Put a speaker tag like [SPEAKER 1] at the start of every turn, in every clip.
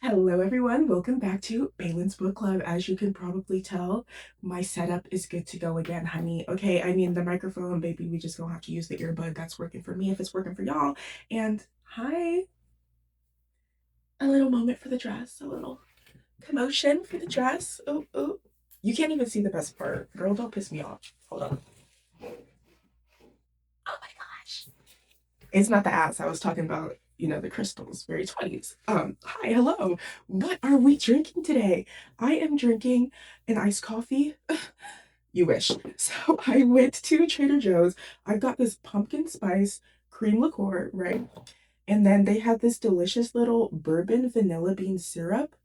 [SPEAKER 1] Hello everyone, welcome back to Baylin's Book Club. As you can probably tell, my setup is good to go again, honey. Okay, I mean the microphone, baby, we just gonna have to use the earbud. That's working for me if it's working for y'all. And hi, a little moment for the dress, a little commotion for the dress. Oh, oh. You can't even see the best part. Girl, don't piss me off. Hold on. Oh my gosh. It's not the ass. I was talking about, the crystals, very 20s. Hi, hello. What are we drinking today? I am drinking an iced coffee. You wish. So I went to Trader Joe's. I got this pumpkin spice cream liqueur, right? And then they had this delicious little bourbon vanilla bean syrup.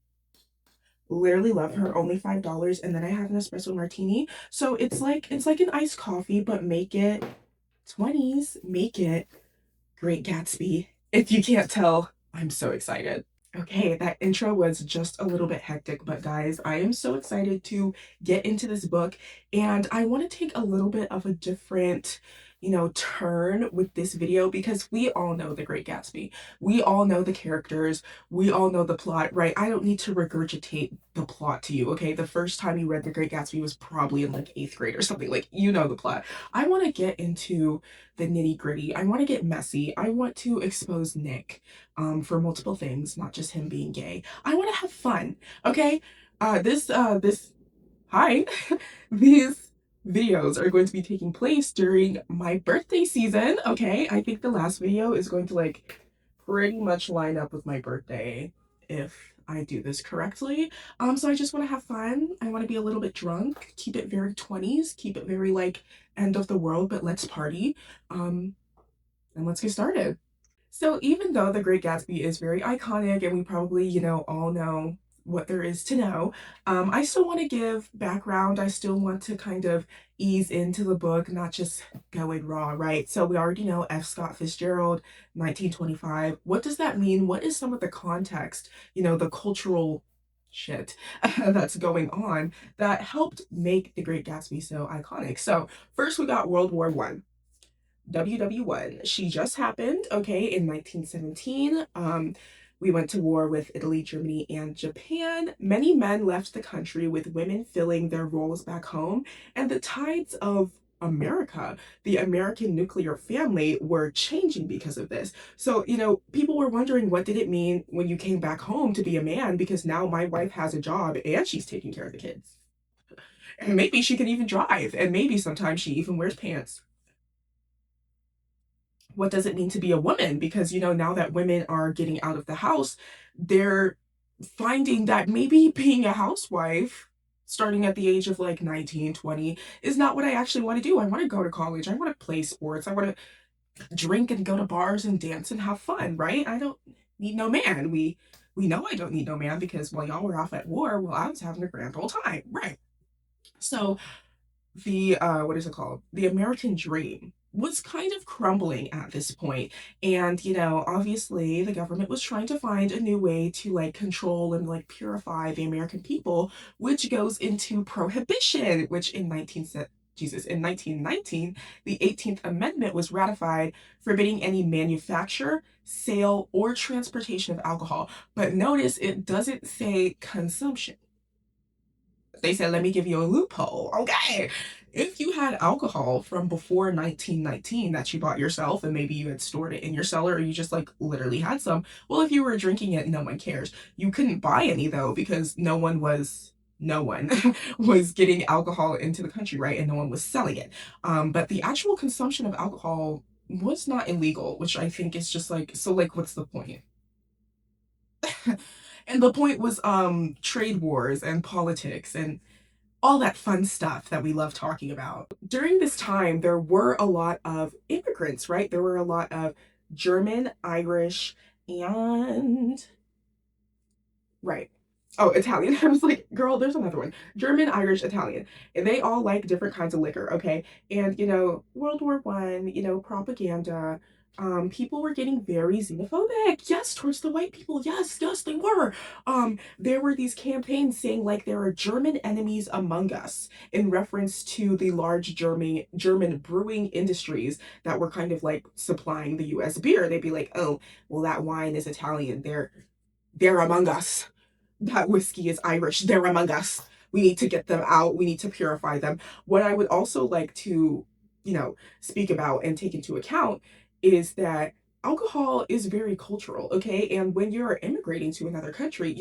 [SPEAKER 1] Literally love her, only $5. And then I have an espresso martini. So it's like an iced coffee, but make it 20s, make it Great Gatsby. If you can't tell, I'm so excited. Okay, that intro was just a little bit hectic, but guys, I am so excited to get into this book, and I want to take a little bit of a different, turn with this video because we all know The Great Gatsby. We all know the characters. We all know the plot, right? I don't need to regurgitate the plot to you, okay? The first time you read The Great Gatsby was probably in like 8th grade or something. Like, you know the plot. I want to get into the nitty gritty. I want to get messy. I want to expose Nick for multiple things, not just him being gay. I want to have fun. Okay. Hi. These videos are going to be taking place during my birthday season. Okay. I think the last video is going to like pretty much line up with my birthday if I do this correctly. So I just want to have fun. I want to be a little bit drunk, keep it very 20s, keep it very like end of the world, but let's party. Um, and let's get started. So even though The Great Gatsby is very iconic and we probably, all know what there is to know, I still want to give background. I still want to kind of ease into the book, not just go in raw, right? So we already know F. Scott Fitzgerald, 1925. What does that mean? What is some of the context, the cultural shit that's going on that helped make The Great Gatsby so iconic? So first we got World War One. WW1. She just happened, okay, in 1917. We went to war with Italy, Germany, and Japan. Many men left the country with women filling their roles back home, and the tides of America, the American nuclear family, were changing because of this. So, people were wondering what did it mean when you came back home to be a man because now my wife has a job and she's taking care of the kids. And maybe she can even drive, and maybe sometimes she even wears pants. What does it mean to be a woman? Because, now that women are getting out of the house, they're finding that maybe being a housewife, starting at the age of like 19, 20, is not what I actually want to do. I want to go to college. I want to play sports. I want to drink and go to bars and dance and have fun, right? I don't need no man. We know I don't need no man because while y'all were off at war, well, I was having a grand old time, right? So the what is it called? The American dream was kind of crumbling at this point. And, obviously the government was trying to find a new way to like control and like purify the American people, which goes into prohibition, which in 1919, the 18th Amendment was ratified, forbidding any manufacture, sale, or transportation of alcohol. But notice it doesn't say consumption. They said, let me give you a loophole. Okay. If you had alcohol from before 1919 that you bought yourself and maybe you had stored it in your cellar or you just like literally had some, well, if you were drinking it, no one cares. You couldn't buy any though because no one was getting alcohol into the country, right? And no one was selling it. But the actual consumption of alcohol was not illegal, which I think is just like, so like, what's the point? And the point was trade wars and politics and all that fun stuff that we love talking about. During this time, there were a lot of immigrants, right? There were a lot of German, Irish, and right. Oh, Italian. I was like, girl, there's another one. German, Irish, Italian. And they all like different kinds of liquor, okay? And World War One, propaganda. People were getting very xenophobic. Yes, towards the white people. Yes, yes, they were. There were these campaigns saying like there are German enemies among us in reference to the large German brewing industries that were kind of like supplying the US beer. They'd be like, oh, well, that wine is Italian. They're among us. that whiskey is Irish. They're among us. We need to get them out. We need to purify them. What I would also like to, speak about and take into account is that alcohol is very cultural, okay? And when you're immigrating to another country,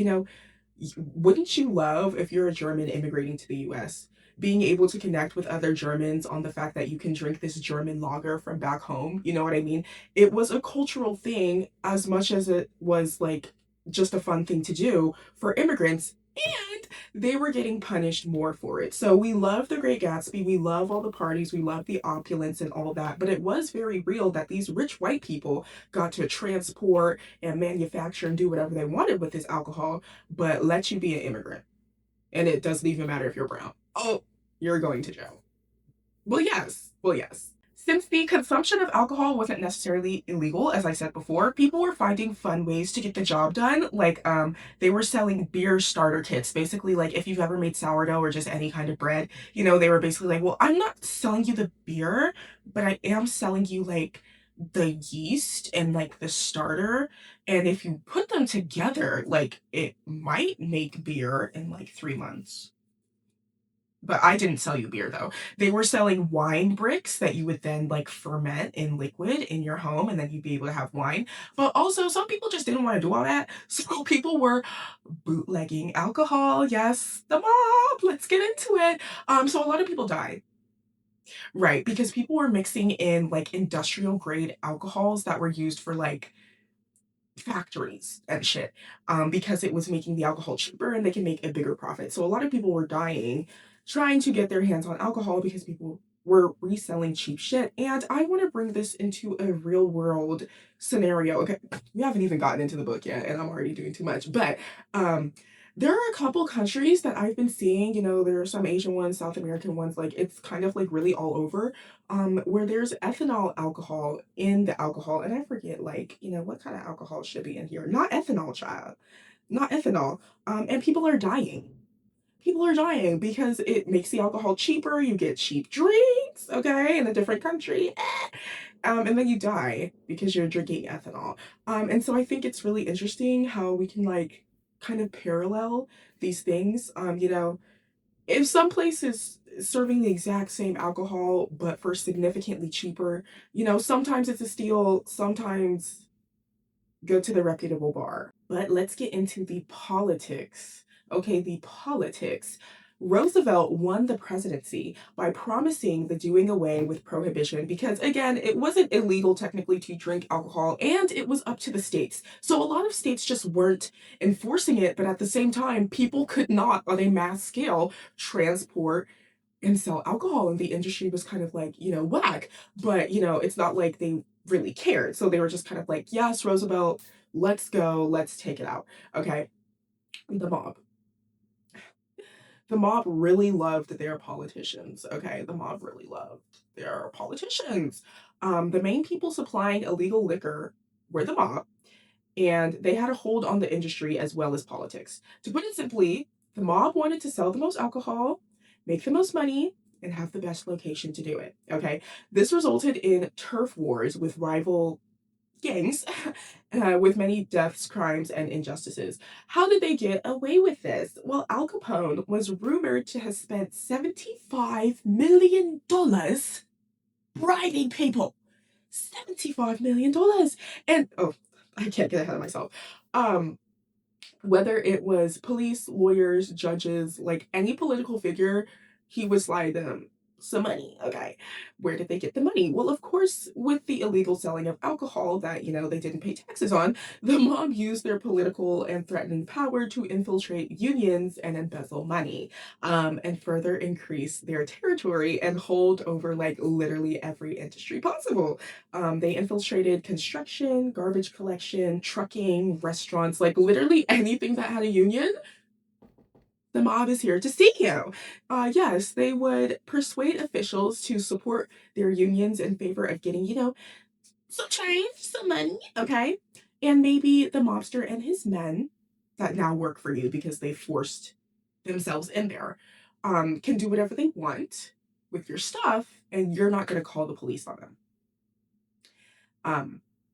[SPEAKER 1] wouldn't you love if you're a German immigrating to the US, being able to connect with other Germans on the fact that you can drink this German lager from back home? You know what I mean? It was a cultural thing as much as it was like just a fun thing to do for immigrants. And they were getting punished more for it. So we love the Great Gatsby. We love all the parties. We love the opulence and all that. But it was very real that these rich white people got to transport and manufacture and do whatever they wanted with this alcohol, but let you be an immigrant. And it doesn't even matter if you're brown. Oh, you're going to jail. Well, yes. Well, yes. Since the consumption of alcohol wasn't necessarily illegal, as I said before, people were finding fun ways to get the job done. Like, they were selling beer starter kits. Basically, like if you've ever made sourdough or just any kind of bread, they were basically like, well, I'm not selling you the beer, but I am selling you like the yeast and like the starter. And if you put them together, like it might make beer in like 3 months. But I didn't sell you beer though. They were selling wine bricks that you would then like ferment in liquid in your home and then you'd be able to have wine. But also some people just didn't want to do all that. So people were bootlegging alcohol. Yes, the mob. Let's get into it. So a lot of people died. Right, because people were mixing in like industrial grade alcohols that were used for like factories and shit, because it was making the alcohol cheaper and they can make a bigger profit. So a lot of people were dying trying to get their hands on alcohol because people were reselling cheap shit. And I want to bring this into a real world scenario. Okay, we haven't even gotten into the book yet, and I'm already doing too much. But there are a couple countries that I've been seeing. There are some Asian ones, South American ones. Like it's kind of like really all over, where there's ethanol alcohol in the alcohol, and I forget like what kind of alcohol should be in here. Not ethanol, child, not ethanol. And people are dying because it makes the alcohol cheaper. You get cheap drinks, okay, in a different country. And then you die because you're drinking ethanol. And so I think it's really interesting how we can like kind of parallel these things. If some places serving the exact same alcohol but for significantly cheaper, sometimes it's a steal, sometimes go to the reputable bar. But let's get into the politics. Okay, the politics. Roosevelt won the presidency by promising the doing away with prohibition because, again, it wasn't illegal technically to drink alcohol and it was up to the states. So a lot of states just weren't enforcing it, but at the same time, people could not, on a mass scale, transport and sell alcohol, and the industry was kind of like whack. But it's not like they really cared, so they were just kind of like, yes, Roosevelt, let's go, let's take it out. Okay, the mob, the mob really loved their politicians. Okay, the mob really loved their politicians. The main people supplying illegal liquor were the mob, and they had a hold on the industry as well as politics. To put it simply, the mob wanted to sell the most alcohol, make the most money, and have the best location to do it. Okay, this resulted in turf wars with rival gangs, with many deaths, crimes, and injustices. How did they get away with this? Well, Al Capone was rumored to have spent $75 million bribing people. $75 million. And oh, I can't get ahead of myself. Um, whether it was police, lawyers, judges, like any political figure, he was like some money. Okay. Where did they get the money? Well, of course, with the illegal selling of alcohol that, they didn't pay taxes on, the mob used their political and threatening power to infiltrate unions and embezzle money, and further increase their territory and hold over like literally every industry possible. They infiltrated construction, garbage collection, trucking, restaurants, like literally anything that had a union. The mob is here to see you. Yes, they would persuade officials to support their unions in favor of getting, some change, some money, okay? And maybe the mobster and his men that now work for you because they forced themselves in there, can do whatever they want with your stuff, and you're not going to call the police on them.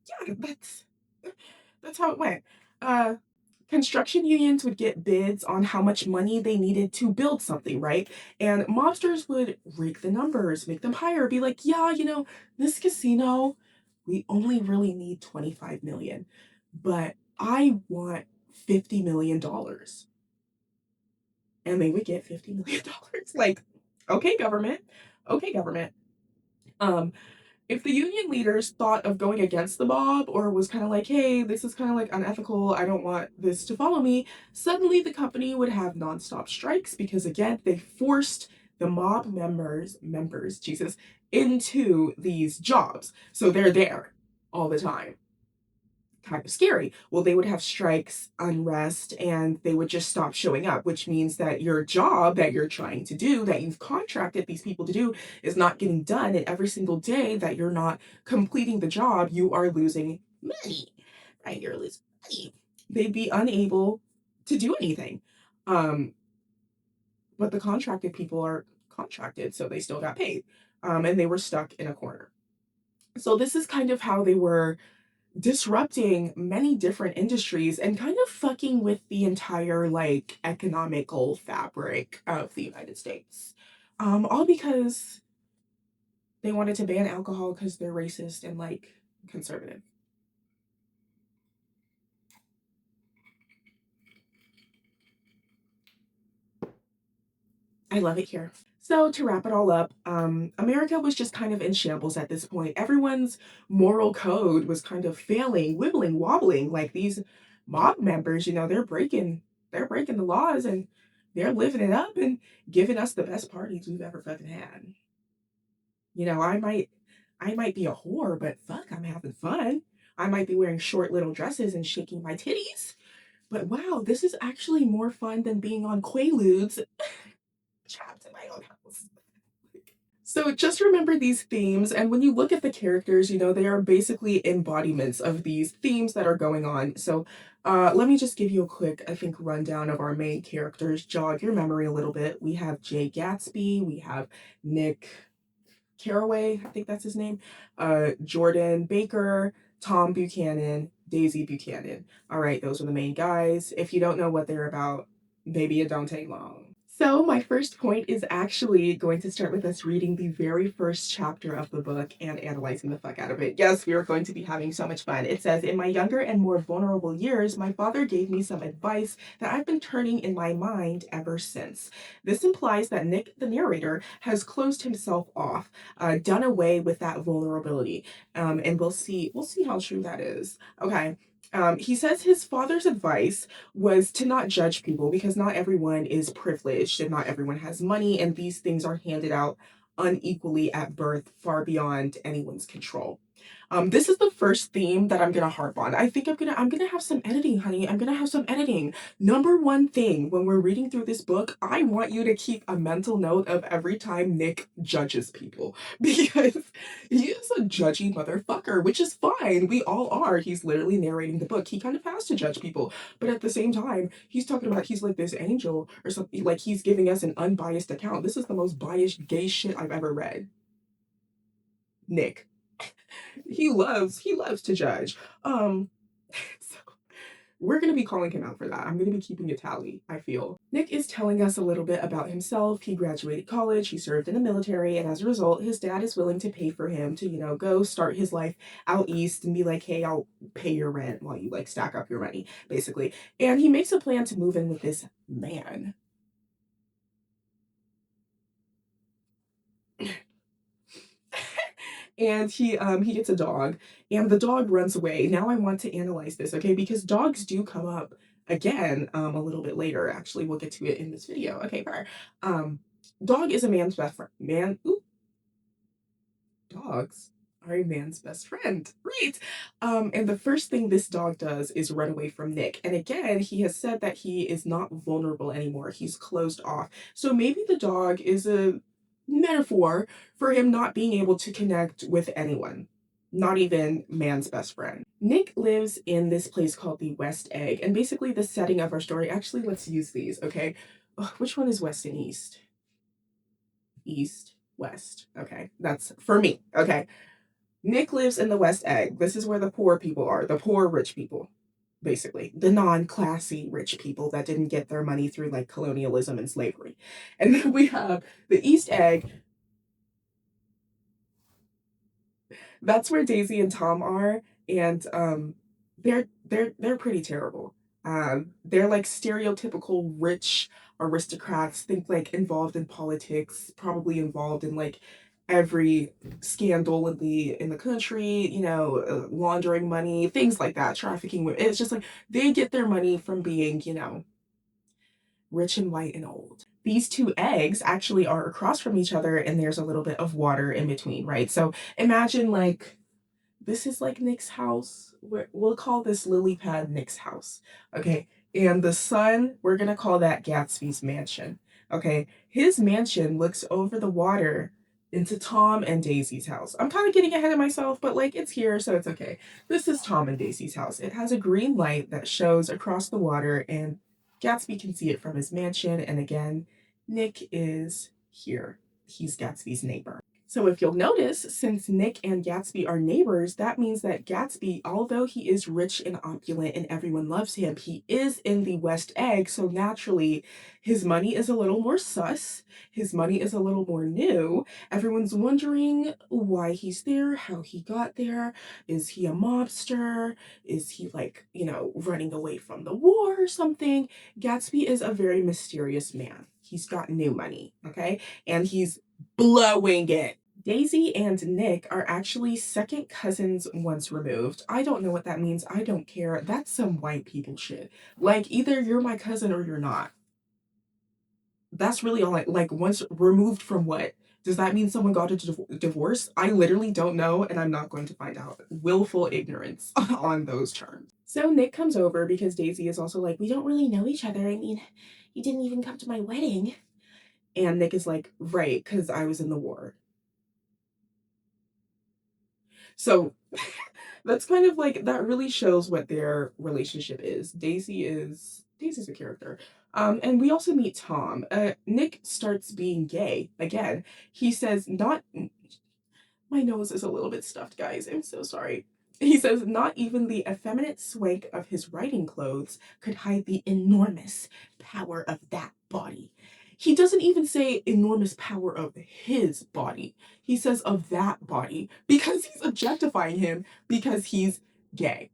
[SPEAKER 1] Yeah, that's how it went. Uh, Construction unions would get bids on how much money they needed to build something, right? And mobsters would rake the numbers, make them higher, be like, yeah, this casino, we only really need 25 million, but I want $50 million. And they would get $50 million. Like, okay, government. Okay, government. Um, if the union leaders thought of going against the mob or was kind of like, hey, this is kind of like unethical, I don't want this to follow me, suddenly the company would have nonstop strikes because again, they forced the mob members, Jesus, into these jobs. So they're there all the time. Kind of scary. Well, they would have strikes, unrest, and they would just stop showing up, which means that your job that you're trying to do, that you've contracted these people to do, is not getting done. And every single day that you're not completing the job, you are losing money, right? You're losing money. They'd be unable to do anything. Um, but the contracted people are contracted, so they still got paid. And they were stuck in a corner. So this is kind of how they were disrupting many different industries and kind of fucking with the entire like economical fabric of the United States. All because they wanted to ban alcohol because they're racist and like conservative. I love it here. So to wrap it all up, America was just kind of in shambles at this point. Everyone's moral code was kind of failing, wibbling, wobbling. Like these mob members, they're breaking the laws and they're living it up and giving us the best parties we've ever fucking had. I might be a whore, but fuck, I'm having fun. I might be wearing short little dresses and shaking my titties. But wow, this is actually more fun than being on Quaaludes trapped in my own house. So just remember these themes, and when you look at the characters, they are basically embodiments of these themes that are going on. So let me just give you a quick, I think, rundown of our main characters, jog your memory a little bit. We have Jay Gatsby, we have Nick Carraway, I think that's his name, Jordan Baker, Tom Buchanan, Daisy Buchanan. All right, those are the main guys. If you don't know what they're about, maybe it don't take long. So, my first point is actually going to start with us reading the very first chapter of the book and analyzing the fuck out of it. Yes, we are going to be having so much fun. It says, in my younger and more vulnerable years, my father gave me some advice that I've been turning in my mind ever since. This implies that Nick, the narrator, has closed himself off, done away with that vulnerability. And we'll see how true that is. Okay. He says his father's advice was to not judge people because not everyone is privileged and not everyone has money, and these things are handed out unequally at birth, far beyond anyone's control. This is the first theme that I'm gonna harp on. I think I'm gonna have some editing, honey. I'm gonna have some editing. Number one thing when we're reading through this book, I want you to keep a mental note of every time Nick judges people because he is a judgy motherfucker, which is fine. We all are. He's literally narrating the book. He kind of has to judge people, but at the same time, he's talking about he's like this angel or something. Like he's giving us an unbiased account. This is the most biased gay shit I've ever read. Nick. He loves to judge. So we're gonna be calling him out for that. I'm gonna be keeping a tally, I feel. Nick is telling us a little bit about himself. He graduated college, he served in the military, and as a result, his dad is willing to pay for him to, go start his life out east and be like, hey, I'll pay your rent while you like stack up your money, basically. And he makes a plan to move in with this man. And he gets a dog and the dog runs away. Now I want to analyze this, okay? Because dogs do come up again a little bit later. Actually, we'll get to it in this video. Okay, fair. Dog is a man's best friend. Dogs are a man's best friend. Right. And the first thing this dog does is run away from Nick. And again, he has said that he is not vulnerable anymore. He's closed off. So maybe the dog is a metaphor for him not being able to connect with anyone. Not even man's best friend. Nick lives in this place called the West Egg. And basically, the setting of our story, actually, let's use these, okay? Ugh, which one is West and East? East, West. Okay, that's for me. Okay. Nick lives in the West Egg. This is where the poor people are, the poor rich people. basically the non-classy rich people that didn't get their money through like colonialism and slavery. And then we have the East Egg. That's where Daisy and Tom are, and they're pretty terrible. They're like stereotypical rich aristocrats, think like involved in politics, probably involved in like every scandal in the country, laundering money, things like that, trafficking women. It's just like they get their money from being, rich and white and old. These two eggs actually are across from each other, and there's a little bit of water in between, right? So imagine like this is like Nick's house. We'll call this lily pad Nick's house. Okay. And the sun, we're going to call that Gatsby's mansion. Okay. His mansion looks over the water into Tom and Daisy's house. I'm kind of getting ahead of myself, but like it's here, so it's okay. This is Tom and Daisy's house. It has a green light that shows across the water, and Gatsby can see it from his mansion. And again, Nick is here. He's Gatsby's neighbor. So if you'll notice, since Nick and Gatsby are neighbors, that means that Gatsby, although he is rich and opulent and everyone loves him, he is in the West Egg. So naturally, his money is a little more sus. His money is a little more new. Everyone's wondering why he's there, how he got there. Is he a mobster? Is he like, running away from the war or something? Gatsby is a very mysterious man. He's got new money, okay? And he's blowing it. Daisy and Nick are actually second cousins once removed. I don't know what that means. I don't care. That's some white people shit. Like, either you're my cousin or you're not. That's really all like, once removed from what? Does that mean someone got a divorce? I literally don't know, and I'm not going to find out. Willful ignorance on those terms. So Nick comes over because Daisy is also like, we don't really know each other. I mean, you didn't even come to my wedding. And Nick is like, right, because I was in the war. So that's kind of like that really shows what their relationship is. Daisy's a character. And we also meet Tom. Nick starts being gay again. He says, not my nose is a little bit stuffed, guys. I'm so sorry. He says, not even the effeminate swank of his riding clothes could hide the enormous power of that body. He doesn't even say enormous power of his body. He says of that body because he's objectifying him because he's gay.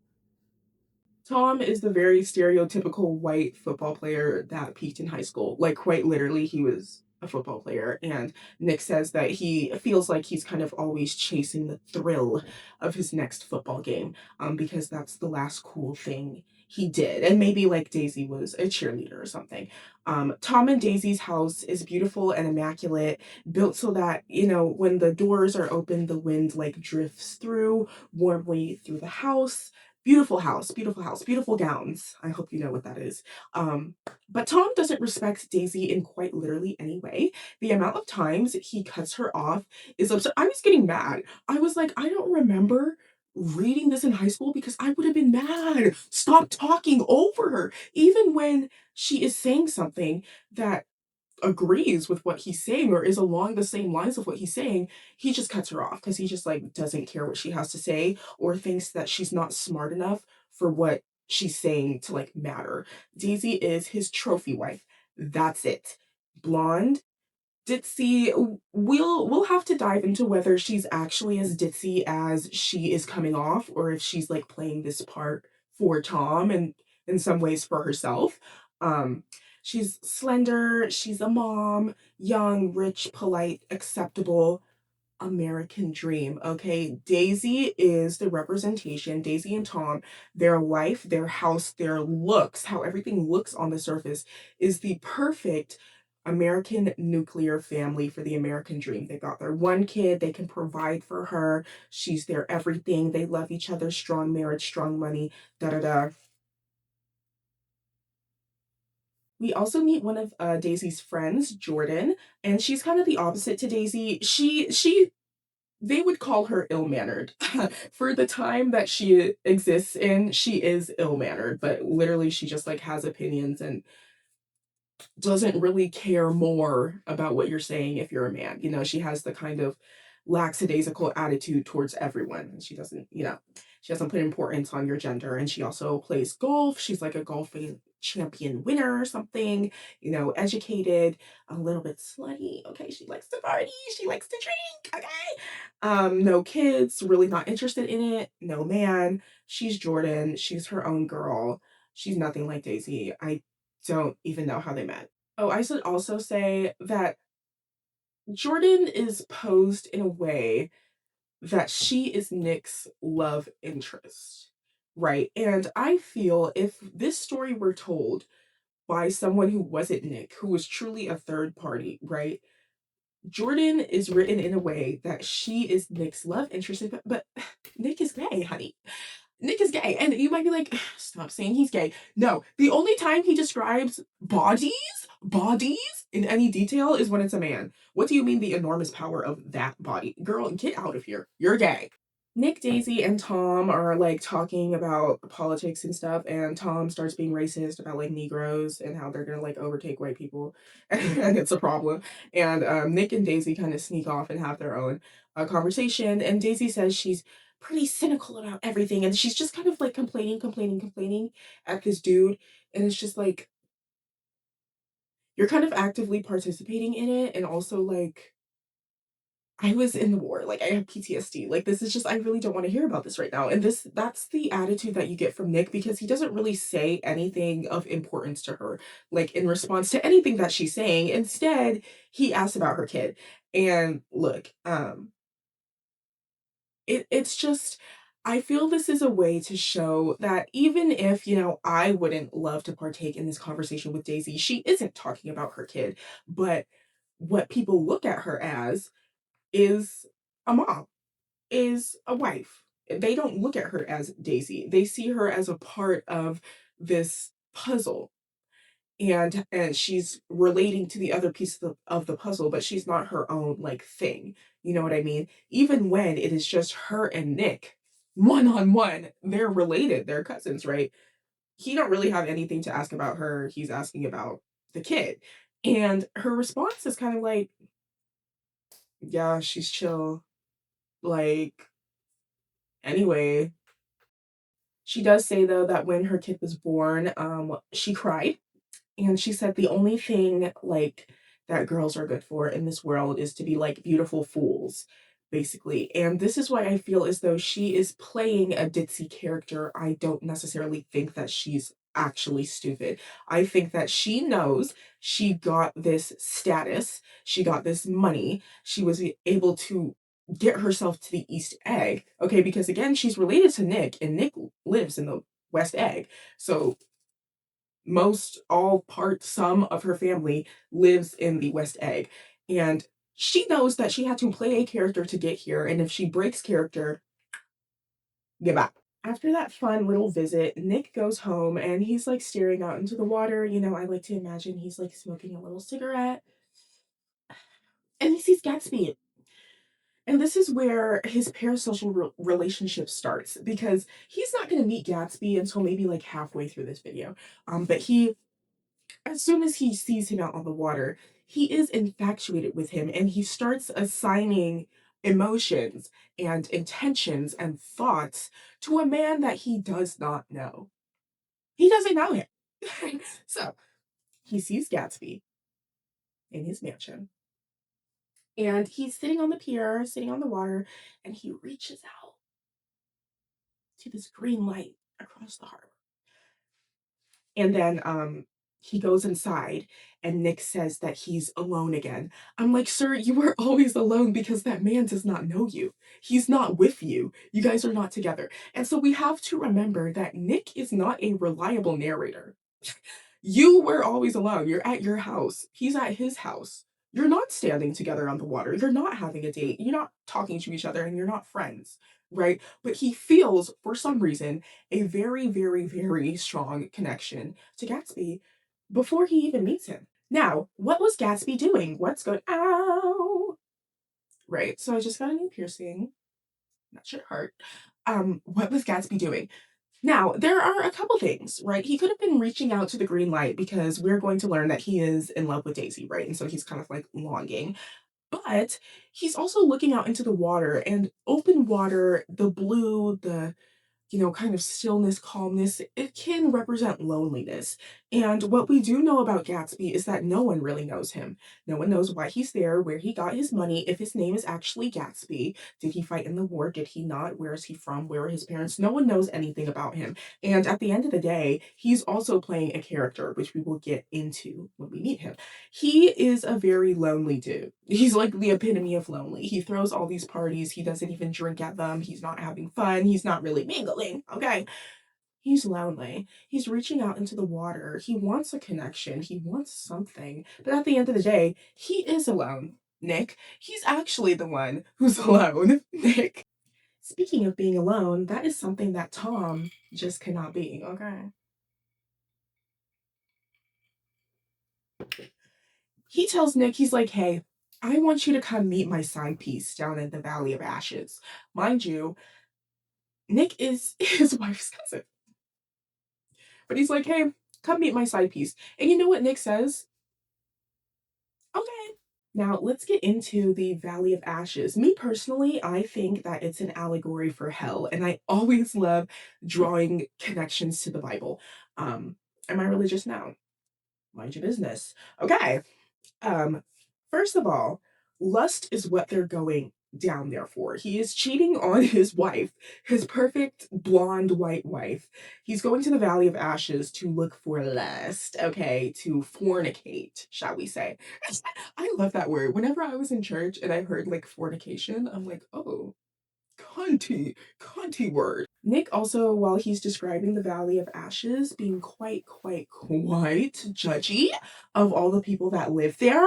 [SPEAKER 1] Tom is the very stereotypical white football player that peaked in high school. Like, quite literally, he was a football player. And Nick says that he feels like he's kind of always chasing the thrill of his next football game, because that's the last cool thing he did. And maybe like Daisy was a cheerleader or something. Tom and Daisy's house is beautiful and immaculate, built so that, when the doors are open, the wind like drifts through warmly through the house. Beautiful house, beautiful house, beautiful gowns. I hope you know what that is. But Tom doesn't respect Daisy in quite literally any way. The amount of times he cuts her off is absurd. I was getting mad. I was like, I don't remember reading this in high school because I would have been mad. Stop talking over her. Even when she is saying something that agrees with what he's saying or is along the same lines of what he's saying, he just cuts her off because he just like doesn't care what she has to say or thinks that she's not smart enough for what she's saying to like matter. Daisy is his trophy wife. That's it. Blonde, ditzy. We'll have to dive into whether she's actually as ditzy as she is coming off or if she's like playing this part for Tom and in some ways for herself. She's slender, she's a mom, young, rich, polite, acceptable, American dream. Okay, Daisy is the representation. Daisy and Tom, their life, their house, their looks, how everything looks on the surface is the perfect American nuclear family for the American dream. They got their one kid, they can provide for her. She's their everything. They love each other, strong marriage, strong money, da da da. We also meet one of Daisy's friends, Jordan, and she's kind of the opposite to Daisy. She they would call her ill-mannered. For the time that she exists in, she is ill-mannered, but literally she just like has opinions and doesn't really care more about what you're saying if you're a man. She has the kind of lackadaisical attitude towards everyone. She doesn't. She doesn't put importance on your gender. And she also plays golf. She's like a golfing champion winner or something, you know, educated, a little bit slutty. Okay. She likes to party. She likes to drink. Okay. No kids, really not interested in it. No man. She's Jordan. She's her own girl. She's nothing like Daisy. I don't even know how they met. Oh, I should also say that Jordan is posed in a way that she is Nick's love interest, right? And I feel if this story were told by someone who wasn't Nick, who was truly a third party, right? Jordan is written in a way that she is Nick's love interest, but Nick is gay, honey. Nick is gay. And you might be like, stop saying he's gay. No, the only time he describes bodies in any detail is when it's a man. What do you mean the enormous power of that body? Girl, get out of here. You're gay. Nick, Daisy, and Tom are like talking about politics and stuff, and Tom starts being racist about like Negroes and how they're gonna like overtake white people, and it's a problem. And Nick and Daisy kind of sneak off and have their own conversation, and Daisy says she's pretty cynical about everything, and she's just kind of like complaining at this dude, and it's just like you're kind of actively participating in it, and also like I was in the war. Like I have PTSD. Like this is just I really don't want to hear about this right now. And that's the attitude that you get from Nick because he doesn't really say anything of importance to her like in response to anything that she's saying. Instead, he asks about her kid. And look, it's just I feel this is a way to show that even if, you know, I wouldn't love to partake in this conversation with Daisy, she isn't talking about her kid, but what people look at her as is a mom, is a wife. They don't look at her as Daisy. They see her as a part of this puzzle. And she's relating to the other piece of the puzzle, but she's not her own like thing. You know what I mean? Even when it is just her and Nick, one on one, they're related, they're cousins, right? He don't really have anything to ask about her. He's asking about the kid. And her response is kind of like, yeah, she's chill. Like, anyway, she does say though that when her kid was born, she cried and she said the only thing like that girls are good for in this world is to be like beautiful fools, basically. And this is why I feel as though she is playing a ditzy character. I don't necessarily think that she's actually stupid. I think that she knows she got this status, she got this money, she was able to get herself to the East Egg. Okay, because again, she's related to Nick, and Nick lives in the West Egg. So most all part some of her family lives in the West Egg, and she knows that she had to play a character to get here, and if she breaks character, give up. After that fun little visit, Nick goes home and he's like staring out into the water. You know, I like to imagine he's like smoking a little cigarette, and he sees Gatsby. And this is where his parasocial relationship starts because he's not going to meet Gatsby until maybe like halfway through this video. But he as soon as he sees him out on the water, he is infatuated with him and he starts assigning emotions and intentions and thoughts to a man that he does not know. He doesn't know him. So he sees Gatsby in his mansion and he's sitting on the pier, sitting on the water, and he reaches out to this green light across the harbor. And then he goes inside and Nick says that he's alone again. I'm like, sir, you were always alone because that man does not know you. He's not with you. You guys are not together. And so we have to remember that Nick is not a reliable narrator. You were always alone. You're at your house. He's at his house. You're not standing together on the water. You're not having a date. You're not talking to each other and you're not friends, right? But he feels, for some reason, a very strong connection to Gatsby before he even meets him. Now, what was Gatsby doing? What's going ow? Right. So I just got a new piercing. That should hurt. What was Gatsby doing? Now, there are a couple things, right? He could have been reaching out to the green light because we're going to learn that he is in love with Daisy, right? And so he's kind of like longing. But he's also looking out into the water and open water, the blue, the kind of stillness, calmness, it can represent loneliness. And what we do know about Gatsby is that no one really knows him. No one knows why he's there, where he got his money, if his name is actually Gatsby. Did he fight in the war? Did he not? Where is he from? Where are his parents? No one knows anything about him. And at the end of the day, he's also playing a character, which we will get into when we meet him. He is a very lonely dude. He's like the epitome of lonely. He throws all these parties. He doesn't even drink at them. He's not having fun. He's not really mingling. Okay. He's lonely. He's reaching out into the water. He wants a connection. He wants something. But at the end of the day, he is alone. Nick, he's actually the one who's alone. Nick. Speaking of being alone, that is something that Tom just cannot be. Okay. He tells Nick, he's like, hey, I want you to come meet my side piece down in the Valley of Ashes. Mind you, Nick is his wife's cousin. But he's like, hey, come meet my side piece. And you know what Nick says? Okay. Now, let's get into the Valley of Ashes. Me personally, I think that it's an allegory for hell, and I always love drawing connections to the Bible. Am I religious now? Mind your business. Okay. Um, First of all, lust is what they're going down there for. He is cheating on his wife, his perfect blonde white wife. He's going to the Valley of Ashes to look for lust, okay, to fornicate, shall we say. I love that word. Whenever I was in church and I heard like fornication, I'm like, oh, cunty word. Nick also, while he's describing the Valley of Ashes, being quite judgy of all the people that live there.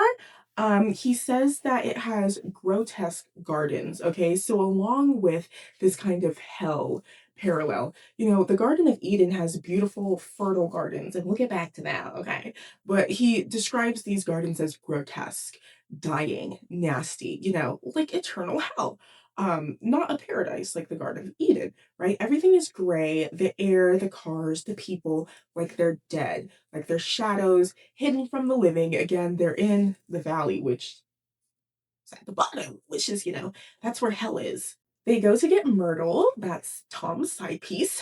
[SPEAKER 1] He says that it has grotesque gardens. Okay, so along with this kind of hell parallel, the Garden of Eden has beautiful, fertile gardens, and we'll get back to that. Okay, but he describes these gardens as grotesque, dying, nasty. Like eternal hell, not a paradise like the Garden of Eden, right? Everything is gray, the air, the cars, the people, like they're dead, like they're shadows hidden from the living. Again, they're in the valley, which is at the bottom, which is, that's where hell is. They go to get Myrtle, that's Tom's side piece.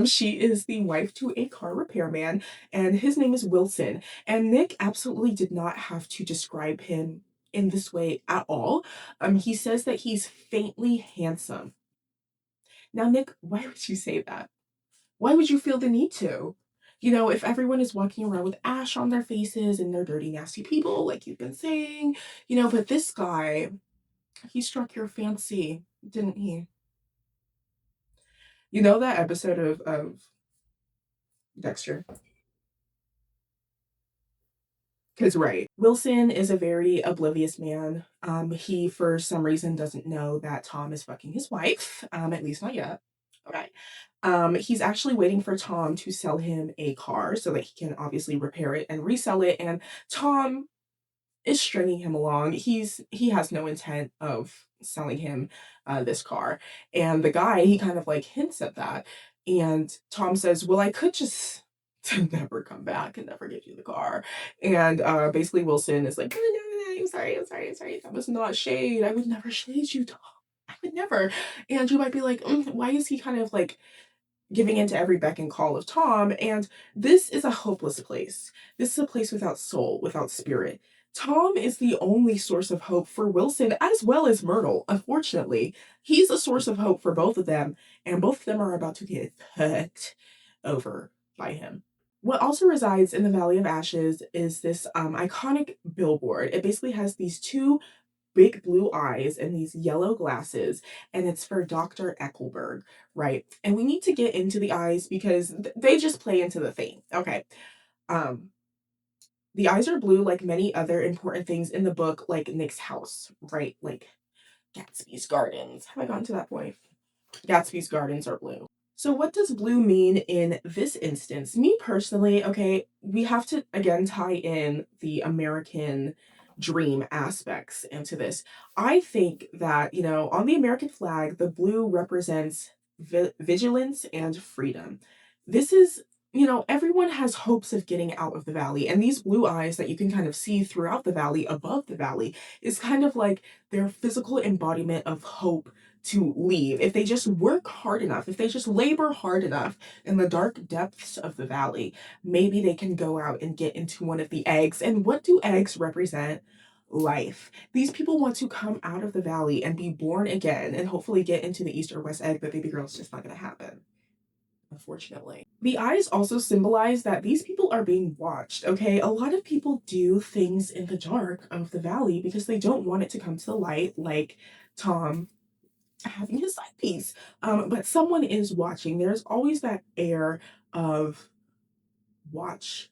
[SPEAKER 1] She is the wife to a car repairman, and his name is Wilson. And Nick absolutely did not have to describe him in this way at all. He says that he's faintly handsome. Now, Nick, why would you say that? Why would you feel the need to? If everyone is walking around with ash on their faces and they're dirty, nasty people, like you've been saying, but this guy, he struck your fancy, didn't he? You know that episode of Dexter? Because, right, Wilson is a very oblivious man. He, for some reason, doesn't know that Tom is fucking his wife, at least not yet. Okay. He's actually waiting for Tom to sell him a car so that he can obviously repair it and resell it. And Tom is stringing him along. He has no intent of selling him this car. And the guy, he kind of like hints at that. And Tom says, well, I could just never come back and never give you the car. And basically Wilson is like, I'm sorry. That was not shade. I would never shade you, Tom. I would never. And you might be like, why is he kind of like giving into every beck and call of Tom? And this is a hopeless place. This is a place without soul, without spirit. Tom is the only source of hope for Wilson as well as Myrtle. Unfortunately, he's a source of hope for both of them, and both of them are about to get fucked over by him. What also resides in the Valley of Ashes is this iconic billboard. It basically has these two big blue eyes and these yellow glasses, and it's for Dr. Eckelberg, right? And we need to get into the eyes because they just play into the theme. Okay. Um, the eyes are blue like many other important things in the book, like Nick's house, right? Like Gatsby's gardens. Have I gotten to that point? Gatsby's gardens are blue. So, what does blue mean in this instance? Me personally, okay, we have to again tie in the American dream aspects into this. I think that, on the American flag, the blue represents vigilance and freedom. This is, everyone has hopes of getting out of the valley, and these blue eyes that you can kind of see throughout the valley, above the valley, is kind of like their physical embodiment of hope to leave. If they just work hard enough, if they just labor hard enough in the dark depths of the valley, maybe they can go out and get into one of the eggs. And what do eggs represent? Life. These people want to come out of the valley and be born again and hopefully get into the east or west egg, but baby girl, it's just not going to happen, unfortunately. The eyes also symbolize that these people are being watched, okay? A lot of people do things in the dark of the valley because they don't want it to come to the light, like Tom having his side piece. But someone is watching. There's always that air of watch,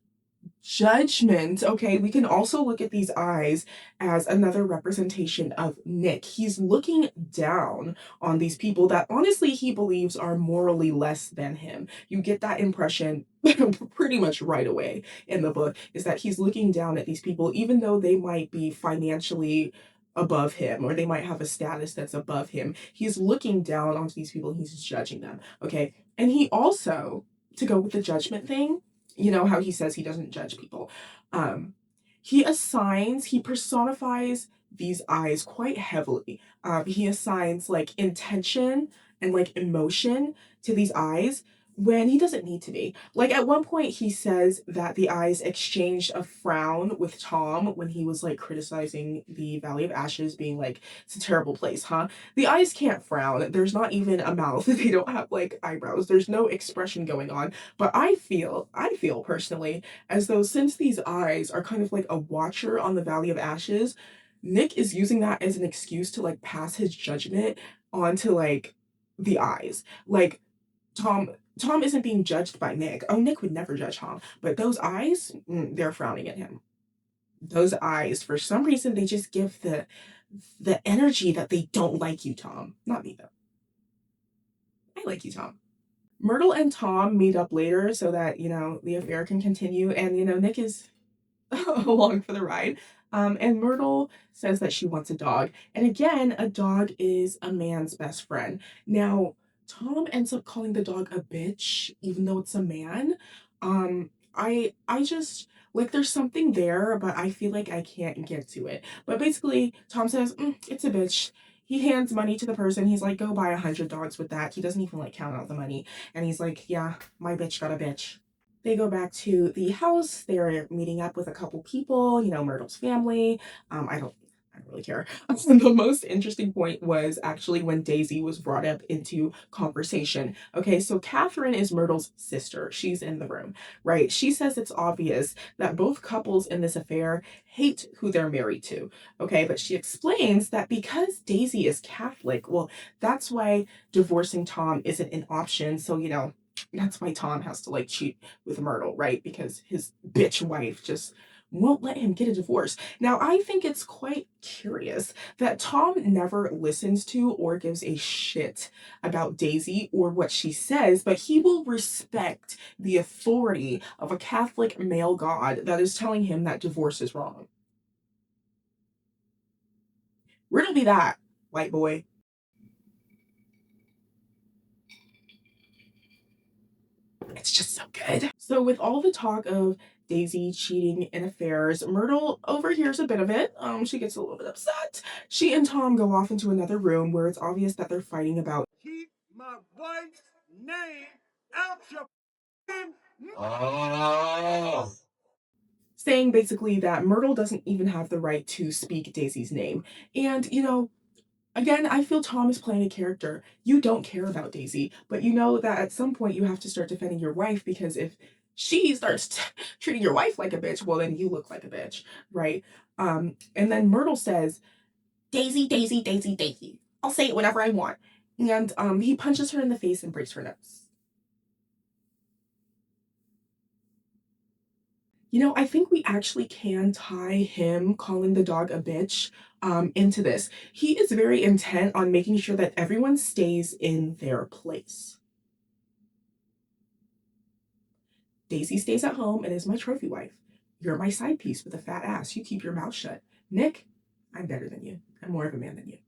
[SPEAKER 1] judgment. Okay, we can also look at these eyes as another representation of Nick. He's looking down on these people that honestly he believes are morally less than him. You get that impression pretty much right away in the book, is that he's looking down at these people even though they might be financially above him or they might have a status that's above him. He's looking down onto these people and he's judging them. Okay, and he also, to go with the judgment thing, you know how he says he doesn't judge people. Um, he personifies these eyes quite heavily. He assigns like intention and like emotion to these eyes when he doesn't need to be. Like at one point, he says that the eyes exchanged a frown with Tom when he was like criticizing the Valley of Ashes, being like, it's a terrible place, huh? The eyes can't frown. There's not even a mouth. They don't have like eyebrows. There's no expression going on. But I feel personally as though since these eyes are kind of like a watcher on the Valley of Ashes, Nick is using that as an excuse to like pass his judgment onto like the eyes. Like Tom Tom isn't being judged by Nick. Oh, Nick would never judge Tom, but those eyes, they're frowning at him. Those eyes, for some reason, they just give the energy that they don't like you, Tom. Not me though. I like you, Tom. Myrtle and Tom meet up later so that, the affair can continue. And, Nick is along for the ride. And Myrtle says that she wants a dog. And again, a dog is a man's best friend. Now, Tom ends up calling the dog a bitch, even though it's a man. I just like there's something there, but I feel like I can't get to it. But basically, Tom says, it's a bitch. He hands money to the person. He's like, go buy 100 dogs with that. He doesn't even like count out the money. And he's like, yeah, my bitch got a bitch. They go back to the house. They're meeting up with a couple people, Myrtle's family. I don't really care. The most interesting point was actually when Daisy was brought up into conversation. Okay, so Catherine is Myrtle's sister. She's in the room, right? She says it's obvious that both couples in this affair hate who they're married to. Okay, but she explains that because Daisy is Catholic, well, that's why divorcing Tom isn't an option. So, that's why Tom has to like cheat with Myrtle, right? Because his bitch wife just won't let him get a divorce. Now, I think it's quite curious that Tom never listens to or gives a shit about Daisy or what she says, but he will respect the authority of a Catholic male god that is telling him that divorce is wrong. Riddle me that, white boy. It's just so good. So, with all the talk of Daisy cheating in affairs, Myrtle overhears a bit of it. She gets a little bit upset. She and Tom go off into another room where it's obvious that they're fighting about
[SPEAKER 2] keep my wife's name out your Oh.
[SPEAKER 1] saying basically that Myrtle doesn't even have the right to speak Daisy's name. And, again, I feel Tom is playing a character. You don't care about Daisy, but you know that at some point you have to start defending your wife because if she starts treating your wife like a bitch, well, then you look like a bitch, right? And then Myrtle says, Daisy, Daisy, Daisy, Daisy. I'll say it whenever I want. And he punches her in the face and breaks her nose. I think we actually can tie him calling the dog a bitch into this. He is very intent on making sure that everyone stays in their place. Daisy stays at home and is my trophy wife. You're my side piece with a fat ass. You keep your mouth shut. Nick, I'm better than you. I'm more of a man than you.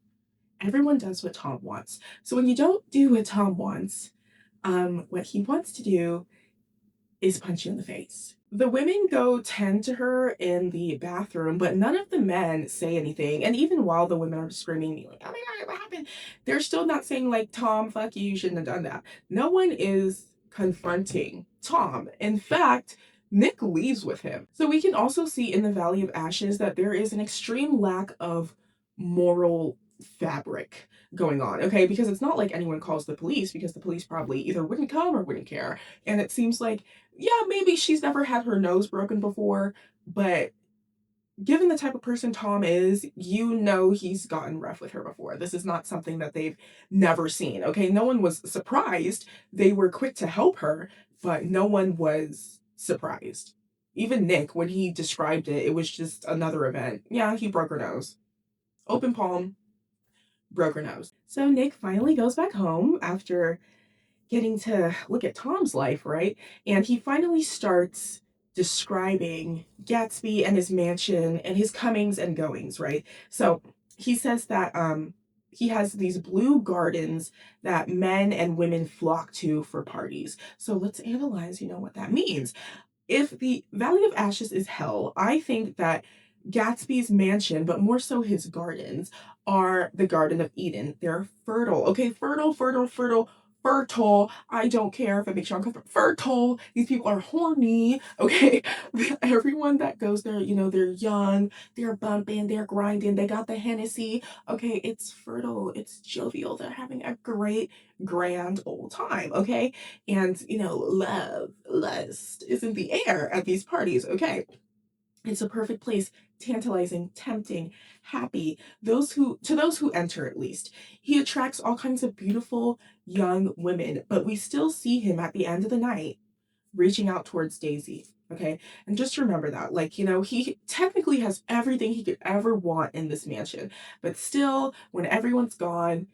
[SPEAKER 1] Everyone does what Tom wants. So when you don't do what Tom wants, what he wants to do is punch you in the face. The women go tend to her in the bathroom, but none of the men say anything. And even while the women are screaming, like, oh my God, what happened? They're still not saying, like, Tom, fuck you, you shouldn't have done that. No one is confronting Tom. In fact, Nick leaves with him. So we can also see in the Valley of Ashes that there is an extreme lack of moral fabric going on, okay? Because it's not like anyone calls the police because the police probably either wouldn't come or wouldn't care. And it seems like, yeah, maybe she's never had her nose broken before, but given the type of person Tom is, you know he's gotten rough with her before. This is not something that they've never seen, okay? No one was surprised. They were quick to help her, but no one was surprised. Even Nick, when he described it, it was just another event. Yeah, he broke her nose. Open palm, broke her nose. So Nick finally goes back home after getting to look at Tom's life, right? And he finally starts describing Gatsby and his mansion and his comings and goings, right? So he says that he has these blue gardens that men and women flock to for parties. So let's analyze, what that means. If the Valley of Ashes is hell, I think that Gatsby's mansion, but more so his gardens, are the Garden of Eden. They're fertile. Okay, fertile, fertile, fertile, fertile. I don't care if it makes you uncomfortable. Fertile. These people are horny. Okay. Everyone that goes there, they're young, they're bumping, they're grinding, they got the Hennessy. Okay, it's fertile, it's jovial. They're having a great, grand old time. Okay. And, love, lust is in the air at these parties. Okay. It's a perfect place, tantalizing, tempting, happy. To those who enter at least. He attracts all kinds of beautiful young women, but we still see him at the end of the night reaching out towards Daisy. Okay. And just remember that. Like, he technically has everything he could ever want in this mansion. But still, when everyone's gone,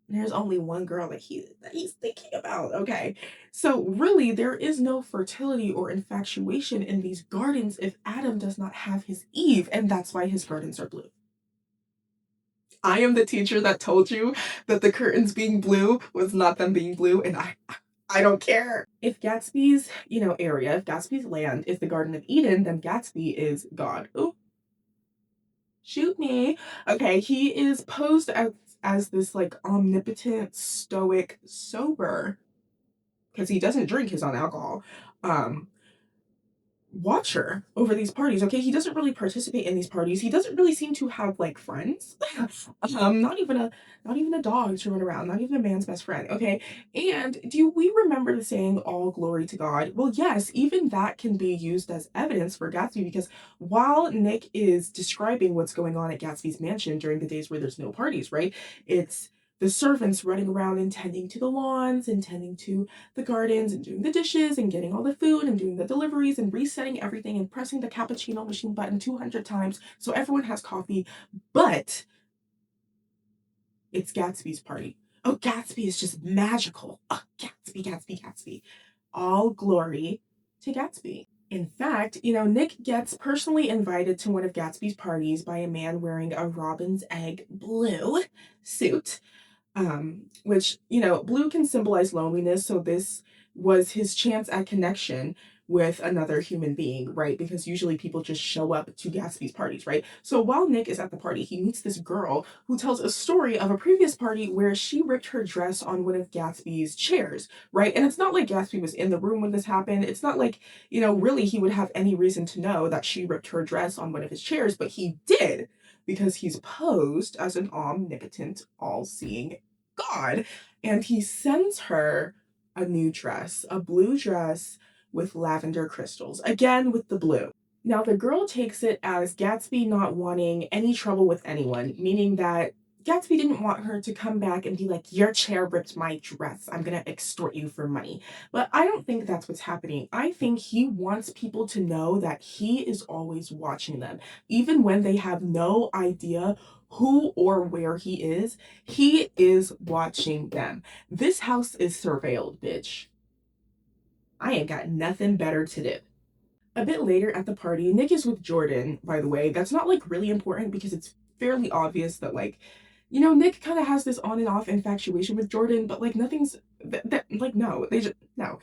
[SPEAKER 1] there's only one girl that he's thinking about. Okay. So really there is no fertility or infatuation in these gardens if Adam does not have his Eve, and that's why his gardens are blue. I am the teacher that told you that the curtains being blue was not them being blue, and I don't care. If Gatsby's, area, if Gatsby's land is the Garden of Eden, then Gatsby is God. Ooh, shoot me. Okay, he is posed as this like omnipotent, stoic, sober, because he doesn't drink his own alcohol. Um, Watcher over these parties. Okay, he doesn't really participate in these parties. He doesn't really seem to have like friends. Not even a dog to run around. Not even a man's best friend. Okay, and do we remember the saying "All glory to God"? Well, yes, even that can be used as evidence for Gatsby because while Nick is describing what's going on at Gatsby's mansion during the days where there's no parties, right? It's the servants running around and tending to the lawns and tending to the gardens and doing the dishes and getting all the food and doing the deliveries and resetting everything and pressing the cappuccino machine button 200 times so everyone has coffee. But it's Gatsby's party. Oh, Gatsby is just magical. Oh, Gatsby, Gatsby, Gatsby. All glory to Gatsby. In fact, Nick gets personally invited to one of Gatsby's parties by a man wearing a robin's egg blue suit, which, blue can symbolize loneliness. So this was his chance at connection with another human being, right? Because usually people just show up to Gatsby's parties, right? So while Nick is at the party, he meets this girl who tells a story of a previous party where she ripped her dress on one of Gatsby's chairs, right? And it's not like Gatsby was in the room when this happened. It's not like, really he would have any reason to know that she ripped her dress on one of his chairs, but he did because he's posed as an omnipotent, all seeing God. And he sends her a new dress, a blue dress with lavender crystals, again with the blue. Now, the girl takes it as Gatsby not wanting any trouble with anyone, meaning that Gatsby didn't want her to come back and be like, your chair ripped my dress. I'm going to extort you for money. But I don't think that's what's happening. I think he wants people to know that he is always watching them, even when they have no idea who or where he is watching them. This house is surveilled, bitch. I ain't got nothing better to do. A bit later at the party, Nick is with Jordan, by the way. That's not like really important because it's fairly obvious that like, Nick kind of has this on and off infatuation with Jordan, but like nothing's that like no, they just no.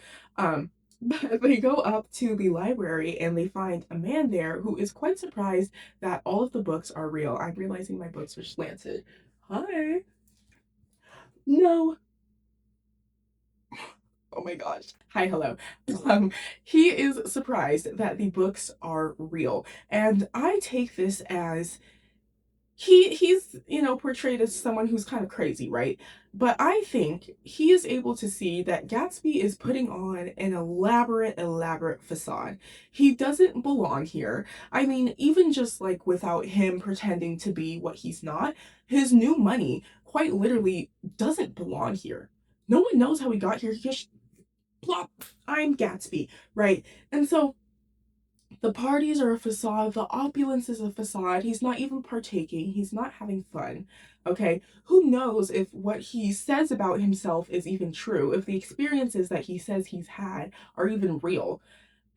[SPEAKER 1] But they go up to the library and they find a man there who is quite surprised that all of the books are real. I'm realizing my books are slanted. Hi. No. Oh my gosh. Hi, hello. Um, he is surprised that the books are real. And I take this as he's portrayed as someone who's kind of crazy, right? But I think he is able to see that Gatsby is putting on an elaborate facade. He doesn't belong here. I mean, even just like without him pretending to be what he's not, his new money quite literally doesn't belong here. No one knows how he got here. He just plop, I'm Gatsby, right? And so the parties are a facade, the opulence is a facade. He's not even partaking, he's not having fun. Okay, who knows if what he says about himself is even true, if the experiences that he says he's had are even real.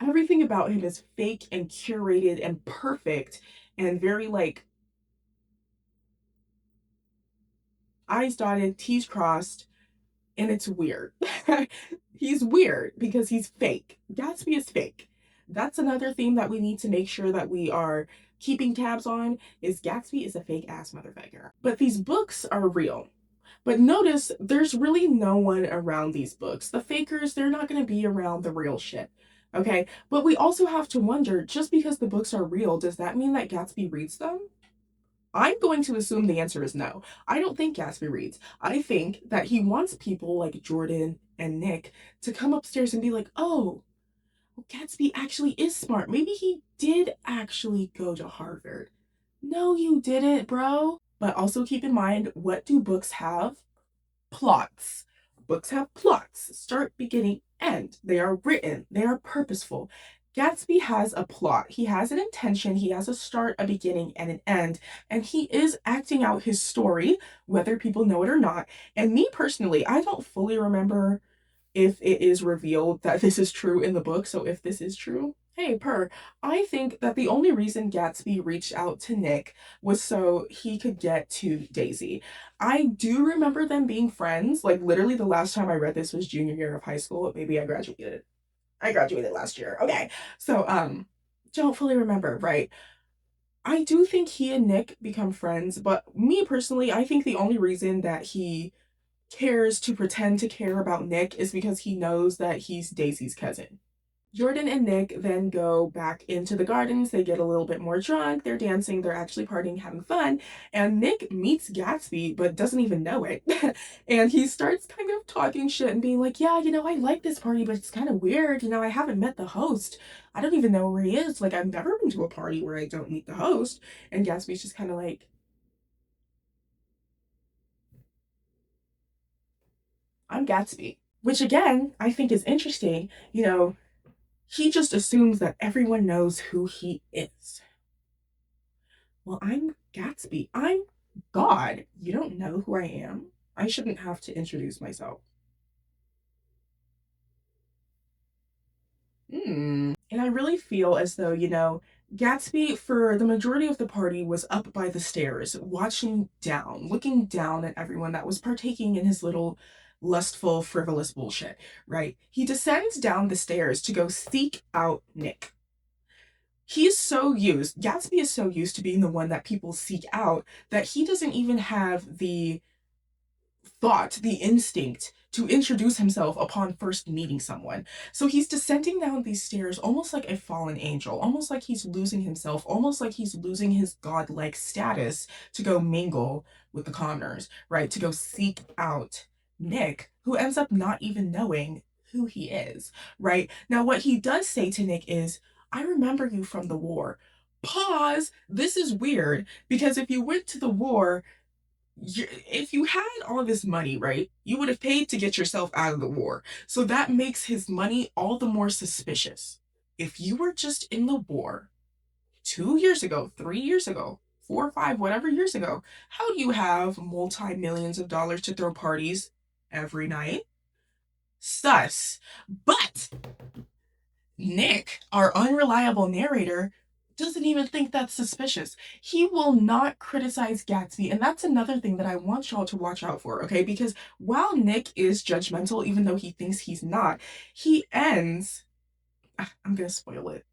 [SPEAKER 1] Everything about him is fake and curated and perfect and very like I's dotted, T's crossed, and it's weird. He's weird because he's fake. Gatsby is fake. That's another theme that we need to make sure that we are keeping tabs on is Gatsby is a fake ass motherfucker. But these books are real. But notice there's really no one around these books. The fakers, they're not going to be around the real shit. Okay? But we also have to wonder just because the books are real, does that mean that Gatsby reads them? I'm going to assume the answer is no. I don't think Gatsby reads. I think that he wants people like Jordan and Nick to come upstairs and be like, oh, well, Gatsby actually is smart. Maybe he did actually go to Harvard. No, you didn't, bro. But also keep in mind, what do books have? Plots. Books have plots, start, beginning, end. They are written, they are purposeful. Gatsby has a plot. He has an intention, he has a start, a beginning, and an end. And he is acting out his story, whether people know it or not. And me personally, I don't fully remember if it is revealed that this is true in the book. So if this is true, hey, I think that the only reason Gatsby reached out to Nick was so he could get to Daisy. I do remember them being friends. Like literally the last time I read this was junior year of high school. Maybe I graduated. I graduated last year. Okay. So don't fully remember, right? I do think he and Nick become friends, but me personally, I think the only reason that he cares to pretend to care about Nick is because he knows that he's Daisy's cousin. Jordan and Nick then go back into the gardens. They get a little bit more drunk. They're dancing. They're actually partying, having fun. And Nick meets Gatsby, but doesn't even know it. And he starts kind of talking shit and being like, yeah, I like this party, but it's kind of weird. I haven't met the host. I don't even know where he is. Like, I've never been to a party where I don't meet the host. And Gatsby's just kind of like, I'm Gatsby. Which again, I think is interesting. He just assumes that everyone knows who he is. Well, I'm Gatsby. I'm God. You don't know who I am? I shouldn't have to introduce myself. And I really feel as though, Gatsby, for the majority of the party, was up by the stairs, watching down, looking down at everyone that was partaking in his little lustful, frivolous bullshit, right? He descends down the stairs to go seek out Nick. Gatsby is so used to being the one that people seek out that he doesn't even have the thought, the instinct to introduce himself upon first meeting someone. So he's descending down these stairs almost like a fallen angel, almost like he's losing himself, almost like he's losing his godlike status to go mingle with the commoners, right? To go seek out Nick, who ends up not even knowing who he is, right? Now, what he does say to Nick is, I remember you from the war. Pause. This is weird because if you went to the war, if you had all of this money, right, you would have paid to get yourself out of the war. So that makes his money all the more suspicious. If you were just in the war 2 years ago, 3 years ago, 4 or 5, whatever years ago, how do you have multi millions of dollars to throw parties every night? Sus. But Nick, our unreliable narrator, doesn't even think that's suspicious. He will not criticize Gatsby, and that's another thing that I want y'all to watch out for, okay? Because while Nick is judgmental, even though he thinks he's not, he ends I'm gonna spoil it.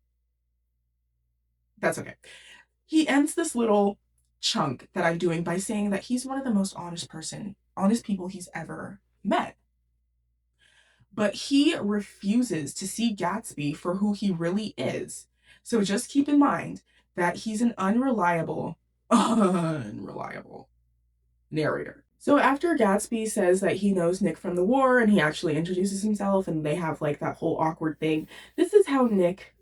[SPEAKER 1] That's okay. He ends this little chunk that I'm doing by saying that he's one of the most honest people he's ever met. But he refuses to see Gatsby for who he really is. So just keep in mind that he's an unreliable narrator. So after Gatsby says that he knows Nick from the war and he actually introduces himself and they have like that whole awkward thing, this is how Nick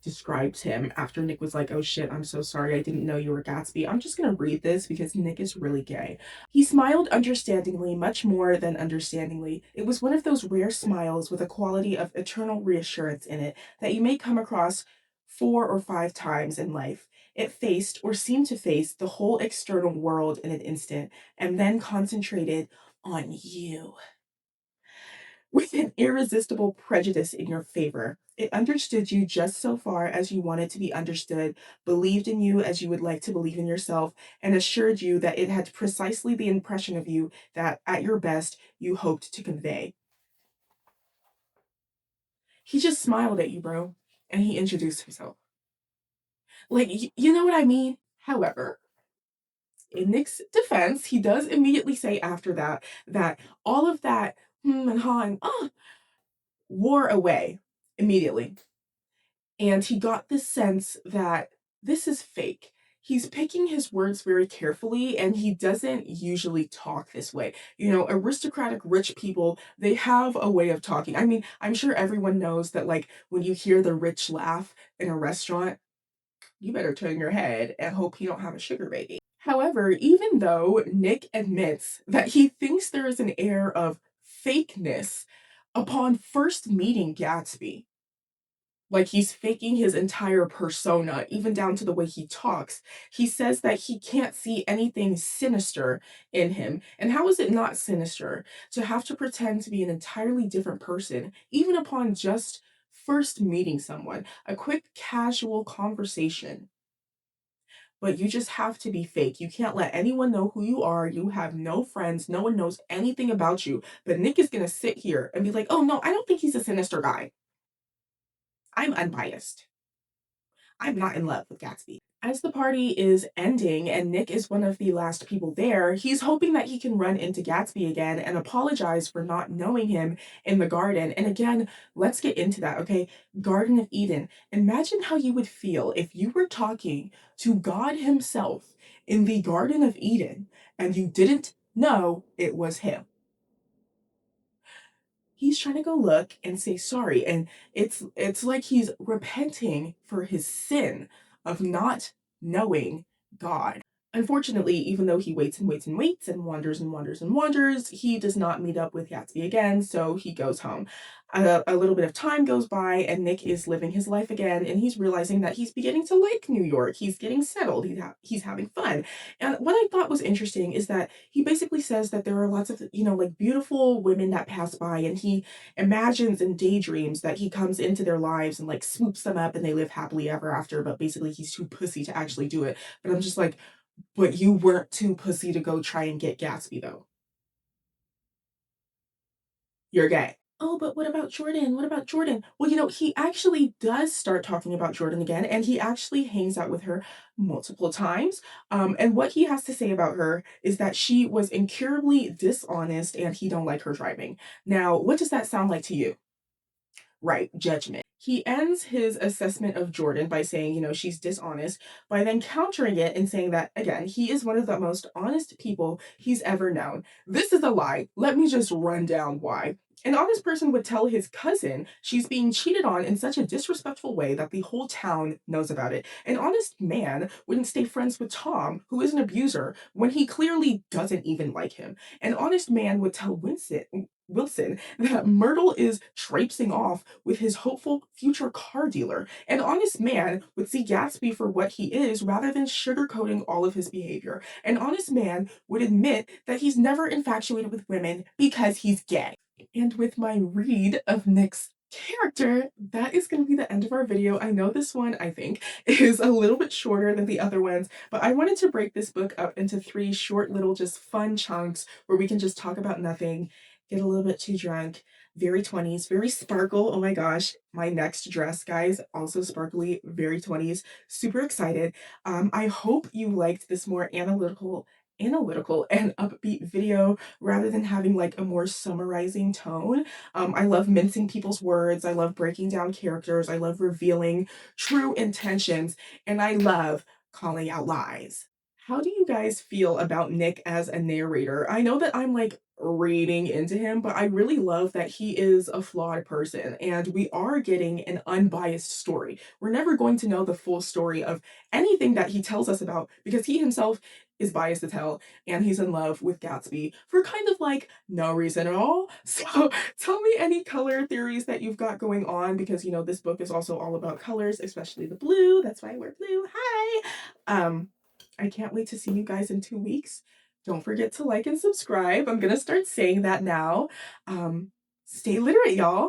[SPEAKER 1] describes him after Nick was like, "Oh shit, I'm so sorry. I didn't know you were Gatsby." I'm just going to read this because Nick is really gay. He smiled understandingly, much more than understandingly. It was one of those rare smiles with a quality of eternal reassurance in it that you may come across 4 or 5 times in life. It faced, or seemed to face, the whole external world in an instant, and then concentrated on you with an irresistible prejudice in your favor. It understood you just so far as you wanted to be understood, believed in you as you would like to believe in yourself, and assured you that it had precisely the impression of you that, at your best, you hoped to convey. He just smiled at you, bro, and he introduced himself. Like, you know what I mean? However, in Nick's defense, he does immediately say after that that all of that and ha and wore away immediately. And he got this sense that this is fake. He's picking his words very carefully and he doesn't usually talk this way. You know, aristocratic rich people, they have a way of talking. I mean, I'm sure everyone knows that, like, when you hear the rich laugh in a restaurant, you better turn your head and hope you don't have a sugar baby. However, even though Nick admits that he thinks there is an air of fakeness upon first meeting Gatsby, like he's faking his entire persona, even down to the way he talks. He says that he can't see anything sinister in him. And how is it not sinister to have to pretend to be an entirely different person, even upon just first meeting someone? A quick, casual conversation, but you just have to be fake. You can't let anyone know who you are. You have no friends. No one knows anything about you. But Nick is going to sit here and be like, "Oh, no, I don't think he's a sinister guy. I'm unbiased. I'm not in love with Gatsby." As the party is ending and Nick is one of the last people there, he's hoping that he can run into Gatsby again and apologize for not knowing him in the garden. And again, let's get into that, okay? Garden of Eden. Imagine how you would feel if you were talking to God Himself in the Garden of Eden and you didn't know it was Him. He's trying to go look and say sorry, and it's like he's repenting for his sin of not knowing God. Unfortunately, even though he waits and waits and waits and wanders and wanders and wanders, he does not meet up with Gatsby again, so he goes home. A little bit of time goes by, and Nick is living his life again, and he's realizing that he's beginning to like New York. He's getting settled. He's having fun. And what I thought was interesting is that he basically says that there are lots of, like beautiful women that pass by, and he imagines and daydreams that he comes into their lives and like swoops them up and they live happily ever after, but basically he's too pussy to actually do it. But I'm just like, but you weren't too pussy to go try and get Gatsby though. You're gay. Oh, but what about Jordan? What about Jordan? Well, he actually does start talking about Jordan again, and he actually hangs out with her multiple times. And what he has to say about her is that she was incurably dishonest and he don't like her driving. Now, what does that sound like to you? Right, judgment. He ends his assessment of Jordan by saying, she's dishonest, by then countering it and saying that, again, he is one of the most honest people he's ever known. This is a lie. Let me just run down why. An honest person would tell his cousin she's being cheated on in such a disrespectful way that the whole town knows about it. An honest man wouldn't stay friends with Tom, who is an abuser, when he clearly doesn't even like him. An honest man would tell Wilson that Myrtle is traipsing off with his hopeful future car dealer. An honest man would see Gatsby for what he is rather than sugarcoating all of his behavior. An honest man would admit that he's never infatuated with women because he's gay. And with my read of Nick's character, that is going to be the end of our video. I know this one, I think, is a little bit shorter than the other ones, but I wanted to break this book up into 3 short little just fun chunks where we can just talk about nothing, get a little bit too drunk, very 20s, very sparkle. Oh my gosh, my next dress, guys, also sparkly, very 20s. Super excited. I hope you liked this more analytical and upbeat video rather than having like a more summarizing tone. I love mincing people's words. I love breaking down characters. I love revealing true intentions, and I love calling out lies. How do you guys feel about Nick as a narrator? I know that I'm like reading into him, but I really love that he is a flawed person and we are getting an unbiased story. We're never going to know the full story of anything that he tells us about because he himself is biased as hell and he's in love with Gatsby for kind of like no reason at all. So tell me any color theories that you've got going on because you know this book is also all about colors, especially the blue. That's why I wear blue. Hi. I can't wait to see you guys in 2 weeks. Don't forget to like and subscribe. I'm gonna start saying that now. Stay literate, y'all.